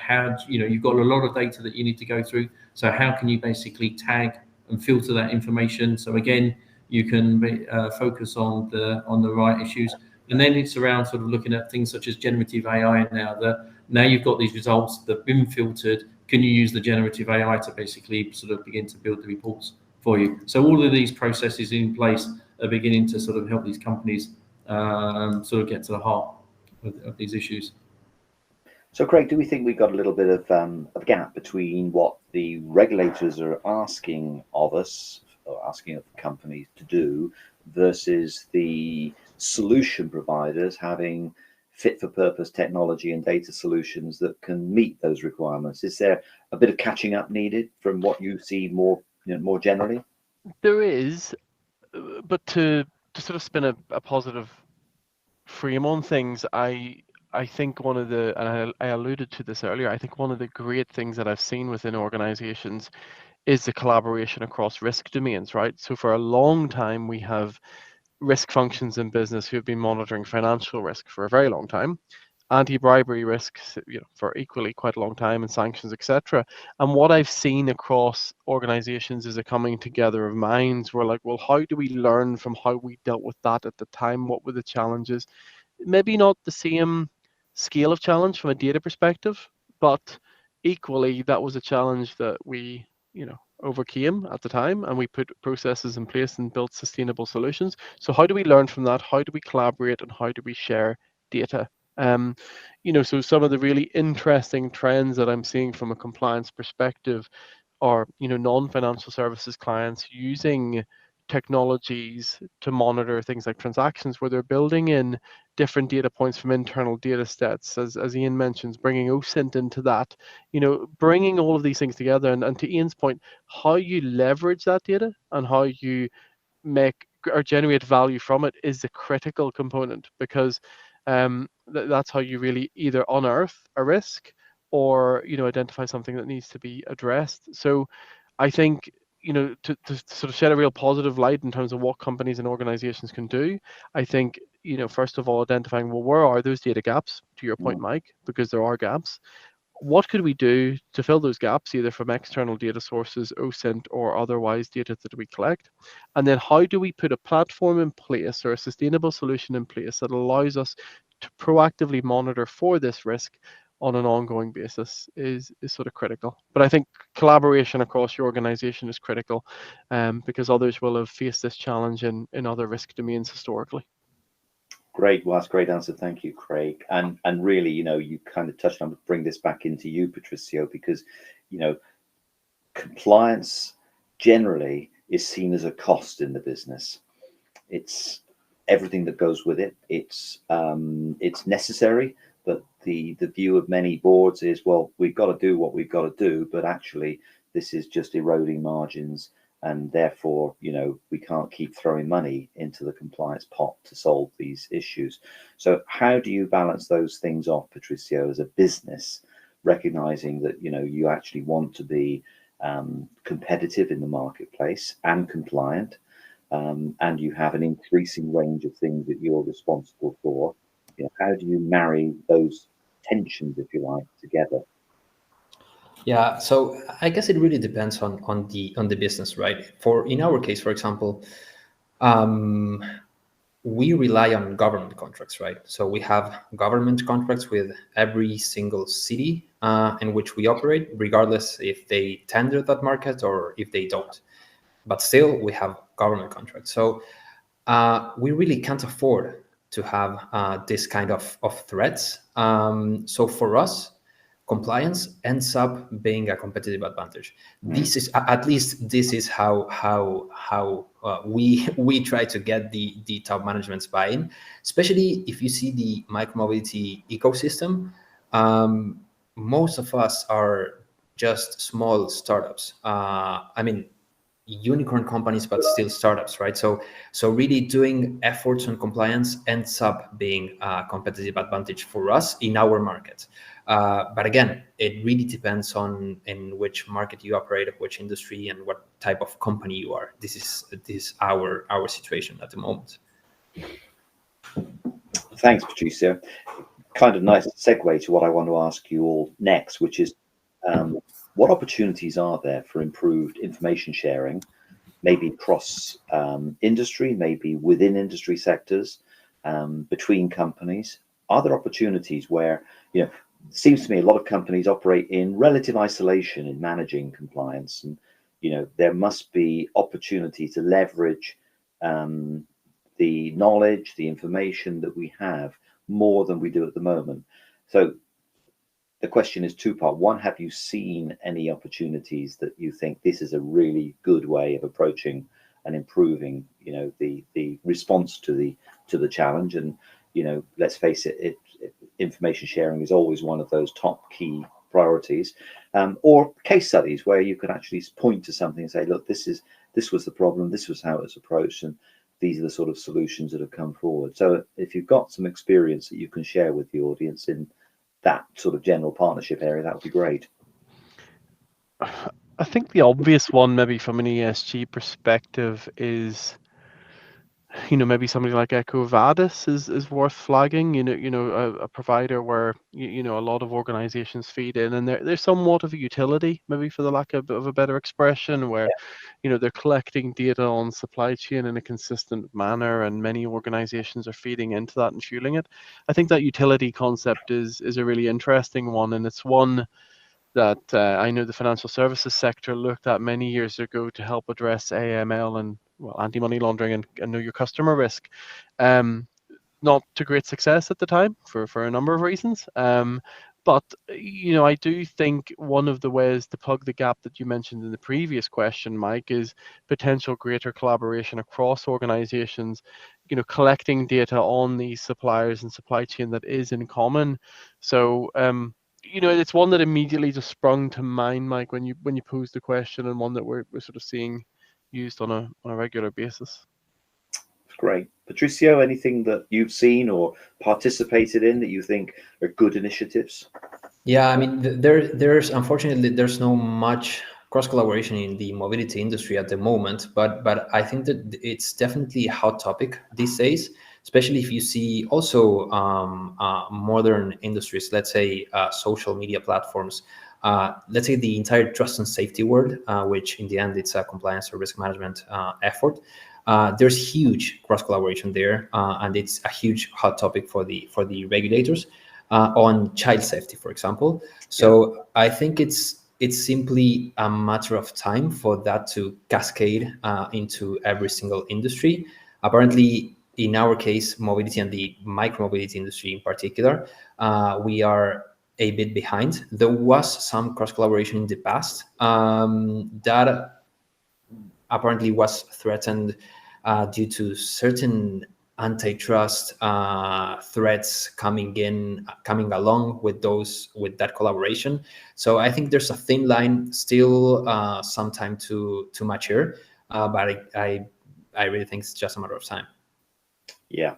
you've got a lot of data that you need to go through. So how can you basically tag and filter that information? So again, you can focus on the right issues. And then it's around sort of looking at things such as generative AI now you've got these results that have been filtered. Can you use the generative AI to basically sort of begin to build the reports for you? So all of these processes in place are beginning to sort of help these companies sort of get to the heart of these issues. So, Craig, do we think we've got a little bit of a gap between what the regulators are asking of us, or asking of companies to do, versus the solution providers having fit-for-purpose technology and data solutions that can meet those requirements? Is there a bit of catching up needed from what you see more generally? There is, but to sort of spin a positive frame on things, I think one of the, and I alluded to this earlier, I think one of the great things that I've seen within organizations is the collaboration across risk domains, right? So for a long time, we have risk functions in business who have been monitoring financial risk for a very long time, anti-bribery risks, for equally quite a long time, and sanctions, etc. And what I've seen across organizations is a coming together of minds. We're like, well, how do we learn from how we dealt with that at the time? What were the challenges? Maybe not the same scale of challenge from a data perspective, but equally that was a challenge that we, overcame at the time, and we put processes in place and built sustainable solutions. So how do we learn from that? How do we collaborate, and how do we share data? So some of the really interesting trends that I'm seeing from a compliance perspective are, non-financial services clients using technologies to monitor things like transactions, where they're building in different data points from internal data sets, as Ian mentions, bringing OSINT into that, bringing all of these things together. And to Ian's point, how you leverage that data and how you make or generate value from it is the critical component, because that's how you really either unearth a risk or identify something that needs to be addressed. So I think to sort of shed a real positive light in terms of what companies and organizations can do, I think first of all, identifying, well, where are those data gaps, to your point, Mike, because there are gaps. What could we do to fill those gaps, either from external data sources, OSINT, or otherwise data that we collect? And then how do we put a platform in place or a sustainable solution in place that allows us to proactively monitor for this risk on an ongoing basis is sort of critical. But I think collaboration across your organization is critical, because others will have faced this challenge in other risk domains historically. Great. Well, that's a great answer. Thank you, Craig. And really, you kind of touched on, bring this back into you, Patricio, because, compliance generally is seen as a cost in the business. It's everything that goes with it. It's necessary, but the view of many boards is, well, we've got to do what we've got to do, but actually this is just eroding margins. And therefore, we can't keep throwing money into the compliance pot to solve these issues. So how do you balance those things off, Patricio, as a business, recognizing that, you actually want to be competitive in the marketplace and compliant, and you have an increasing range of things that you're responsible for? How do you marry those tensions, if you like, together? Yeah, so I guess it really depends on the business, right? In our case, for example, we rely on government contracts, right? So we have government contracts with every single city in which we operate, regardless if they tender that market or if they don't. But still, we have government contracts. So we really can't afford to have this kind of threats. So for us, compliance ends up being a competitive advantage. This is, at least this is how we try to get the top management's buy-in, especially if you see the micromobility ecosystem. Most of us are just small startups. unicorn companies, but still startups, right? So really doing efforts on compliance ends up being a competitive advantage for us in our market. But again, it really depends on in which market you operate, of which industry, and what type of company you are. This is our situation at the moment. Thanks, Patricio. Kind of nice segue to what I want to ask you all next, which is what opportunities are there for improved information sharing, maybe cross industry, maybe within industry sectors, between companies? Are there opportunities where, it seems to me a lot of companies operate in relative isolation in managing compliance, and there must be opportunity to leverage the knowledge, the information that we have more than we do at the moment. So the question is two-part. One, have you seen any opportunities that you think this is a really good way of approaching and improving, the response to the challenge? And let's face it, information sharing is always one of those top key priorities. Or case studies where you can actually point to something and say, look, this was the problem, this was how it was approached, and these are the sort of solutions that have come forward. So if you've got some experience that you can share with the audience in that sort of general partnership area, that would be great. I think the obvious one, maybe from an ESG perspective, is maybe somebody like EcoVadis is worth flagging. A provider where a lot of organizations feed in, and they're somewhat of a utility, maybe for the lack of a better expression, where they're collecting data on supply chain in a consistent manner, and many organizations are feeding into that and fueling it. I think that utility concept is a really interesting one, and it's one that I know the financial services sector looked at many years ago to help address AML and anti-money laundering and know your customer risk. Not to great success at the time for a number of reasons. But I do think one of the ways to plug the gap that you mentioned in the previous question, Mike, is potential greater collaboration across organizations, collecting data on these suppliers and supply chain that is in common. So it's one that immediately just sprung to mind, Mike, when you posed the question, and one that we're sort of seeing used on a regular basis. Great. Patricio, anything that you've seen or participated in that you think are good initiatives? Yeah, I mean, there's unfortunately there's no much cross collaboration in the mobility industry at the moment, but I think that it's definitely a hot topic these days, especially if you see also modern industries, let's say social media platforms. Let's say the entire trust and safety world, which in the end it's a compliance or risk management effort. There's huge cross collaboration there, and it's a huge hot topic for the regulators on child safety, for example. So I think it's simply a matter of time for that to cascade into every single industry. Apparently, in our case, mobility and the micro-mobility industry in particular, we are a bit behind. There was some cross collaboration in the past that apparently was threatened due to certain antitrust threats coming along with that collaboration. So I think there's a thin line still, some time to mature, but I really think it's just a matter of time. Yeah.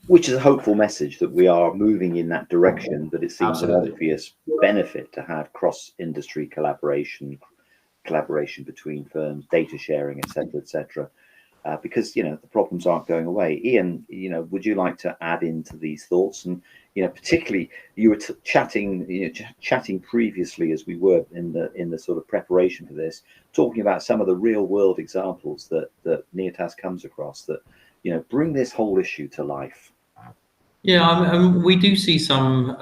Which is a hopeful message that we are moving in that direction, but it seems an obvious benefit to have cross-industry collaboration between firms, data sharing, etc., because the problems aren't going away. Ian, would you like to add into these thoughts? And particularly you were chatting previously, as we were in the sort of preparation for this, talking about some of the real world examples that Neotas comes across that bring this whole issue to life. Yeah, we do see some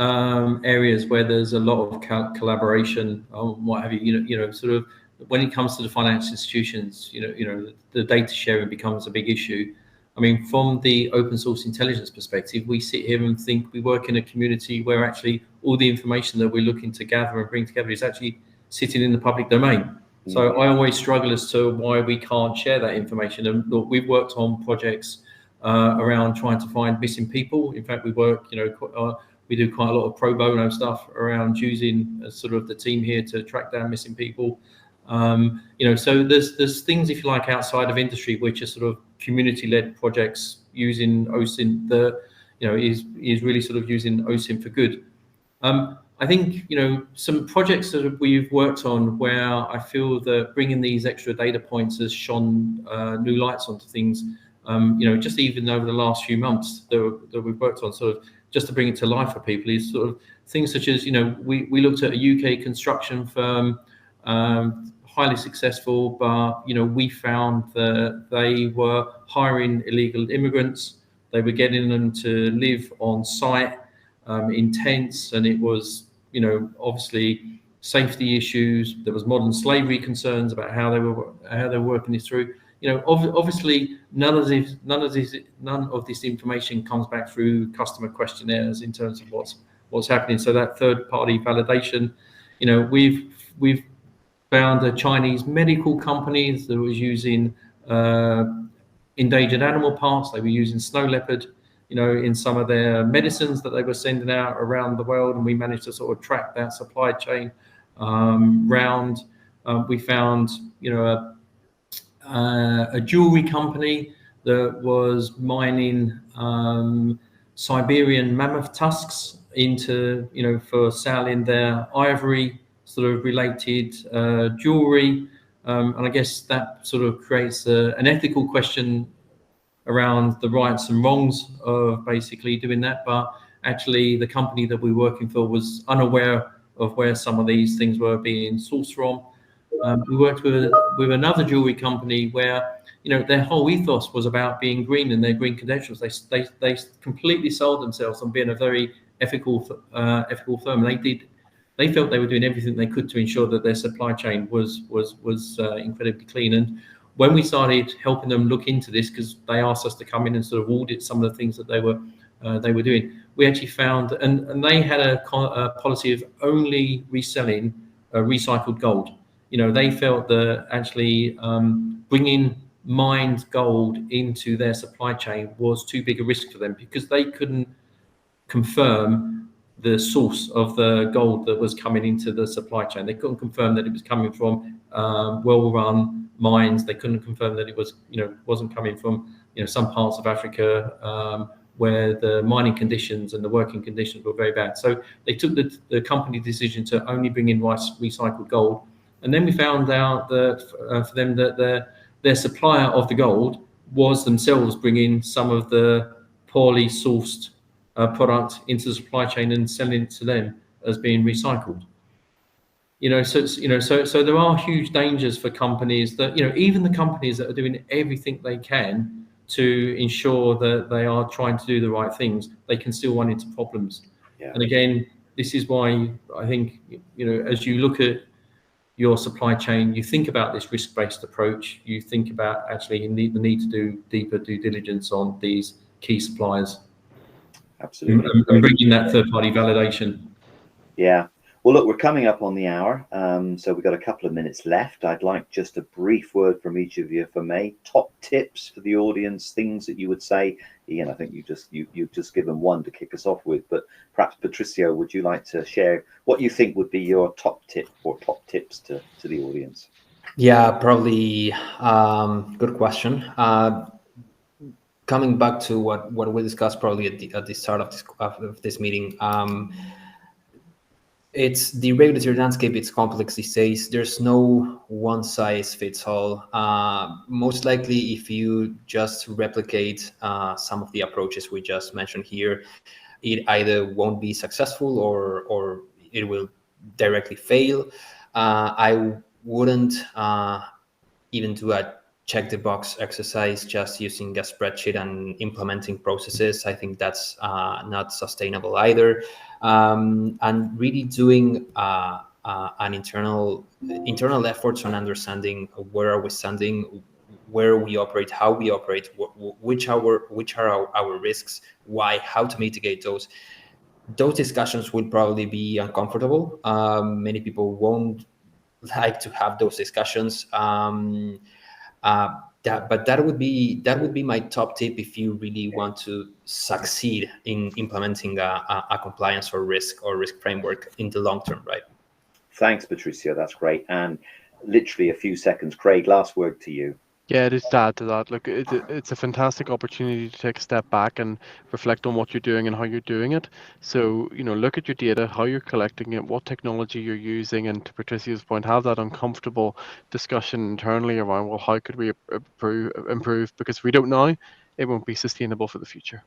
areas where there's a lot of collaboration on what have you. Sort of when it comes to the financial institutions, the data sharing becomes a big issue. I mean, from the open source intelligence perspective, we sit here and think we work in a community where actually all the information that we're looking to gather and bring together is actually sitting in the public domain. So I always struggle as to why we can't share that information. And look, we've worked on projects around trying to find missing people. In fact, we work, we do quite a lot of pro bono stuff around using sort of the team here to track down missing people. So there's things, if you like, outside of industry, which are sort of community-led projects using OSINT that, is really sort of using OSINT for good. I think, some projects that we've worked on where I feel that bringing these extra data points has shone new lights onto things, just even over the last few months that we've worked on, sort of just to bring it to life for people, is sort of things such as, we looked at a UK construction firm, highly successful, but, we found that they were hiring illegal immigrants. They were getting them to live on site in tents, and it was, obviously safety issues. There was modern slavery concerns about how they were working this through. Obviously none of this information comes back through customer questionnaires in terms of what's happening. So that third party validation, we've found a Chinese medical company that was using endangered animal parts. They were using snow leopard, in some of their medicines that they were sending out around the world, and we managed to sort of track that supply chain round. We found, a jewelry company that was mining Siberian mammoth tusks into, for selling their ivory sort of related jewelry. And I guess that sort of creates an ethical question around the rights and wrongs of basically doing that. But actually the company that we were working for was unaware of where some of these things were being sourced from. We worked with another jewelry company where, their whole ethos was about being green and their green credentials. They completely sold themselves on being a very ethical firm. They felt they were doing everything they could to ensure that their supply chain was incredibly clean. And when we started helping them look into this, because they asked us to come in and sort of audit some of the things that they were doing, we actually found, and they had a policy of only reselling recycled gold. They felt that actually bringing mined gold into their supply chain was too big a risk for them, because they couldn't confirm the source of the gold that was coming into the supply chain. They couldn't confirm that it was coming from well-run mines. They couldn't confirm that it was, wasn't coming from, some parts of Africa where the mining conditions and the working conditions were very bad. So they took the company decision to only bring in recycled gold. And then we found out that for them that their supplier of the gold was themselves bringing some of the poorly sourced product into the supply chain and selling it to them as being recycled. So there are huge dangers for companies that, even the companies that are doing everything they can to ensure that they are trying to do the right things, they can still run into problems. Yeah. And again, this is why I think, as you look at your supply chain, you think about this risk-based approach, you think about actually the need to do deeper due diligence on these key suppliers. Absolutely. And bringing that third-party validation. Yeah. Well, look, we're coming up on the hour, so we've got a couple of minutes left. I'd like just a brief word from each of you, if I may. Top tips for the audience, things that you would say. Ian, I think you've just given one to kick us off with, but perhaps Patricio, would you like to share what you think would be your top tip or top tips to the audience? Yeah, probably. Good question. Coming back to what we discussed probably at the start of this meeting. It's the regulatory landscape. It's complex these days. There's no one size fits all. Most likely, if you just replicate some of the approaches we just mentioned here, it either won't be successful or it will directly fail. I wouldn't even do a check the box exercise just using a spreadsheet and implementing processes. I think that's not sustainable either. And really doing an internal efforts on understanding where are we standing, where we operate, how we operate, which are our risks, why, how to mitigate those. Those discussions will probably be uncomfortable. Many people won't like to have those discussions. But that would be my top tip if you really want to succeed in implementing a compliance or risk framework in the long term, right? Thanks, Patricio. That's great. And literally a few seconds. Craig, last word to you. Yeah, just to add to that, look, it's a fantastic opportunity to take a step back and reflect on what you're doing and how you're doing it. So, look at your data, how you're collecting it, what technology you're using, and to Patricia's point, have that uncomfortable discussion internally around, well, how could we improve? Because if we don't now, it won't be sustainable for the future.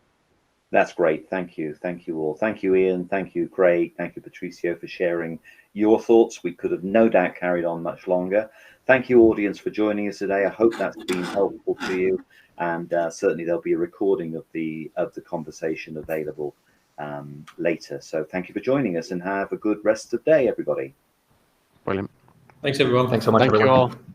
That's great. Thank you. Thank you all. Thank you, Ian. Thank you, Craig. Thank you, Patricio, for sharing your thoughts. We could have no doubt carried on much longer. Thank you, audience, for joining us today. I hope that's been helpful to you. And certainly there'll be a recording of the conversation available later. So thank you for joining us, and have a good rest of the day, everybody. Brilliant. Thanks, everyone. Thanks so much, Thank you everyone. all.